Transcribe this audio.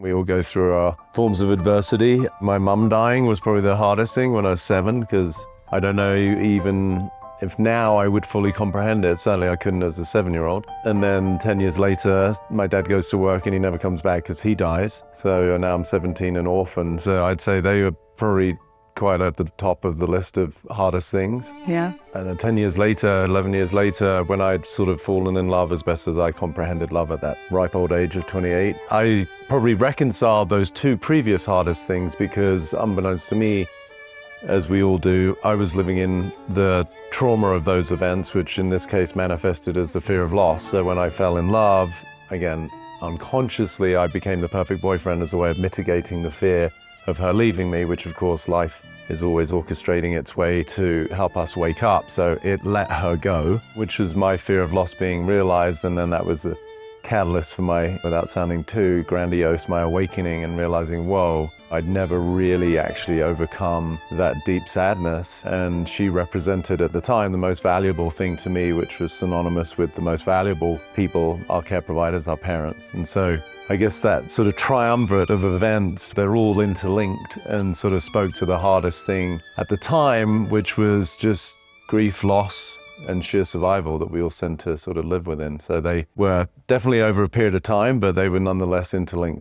We all go through our forms of adversity. My mum dying was probably the hardest thing when I was 7, because I don't know even if now I would fully comprehend it. Certainly I couldn't as a 7-year-old. And then 10 years later, my dad goes to work and he never comes back because he dies. So now I'm 17 and orphan. So I'd say they were probably quite at the top of the list of hardest things. Yeah. And then 10 years later, 11 years later, when I'd sort of fallen in love as best as I comprehended love at that ripe old age of 28, I probably reconciled those 2 previous hardest things because, unbeknownst to me, as we all do, I was living in the trauma of those events, which in this case manifested as the fear of loss. So when I fell in love, again, unconsciously, I became the perfect boyfriend as a way of mitigating the fear of her leaving me, which of course life is always orchestrating its way to help us wake up. So it let her go, which was my fear of loss being realized. And then that was the catalyst for my, without sounding too grandiose, my awakening and realizing, whoa, I'd never really actually overcome that deep sadness. And she represented at the time the most valuable thing to me, which was synonymous with the most valuable people, our care providers, our parents. And so I guess that sort of triumvirate of events, they're all interlinked and sort of spoke to the hardest thing at the time, which was just grief, loss, and sheer survival that we all tend to sort of live within. So they were definitely over a period of time, but they were nonetheless interlinked.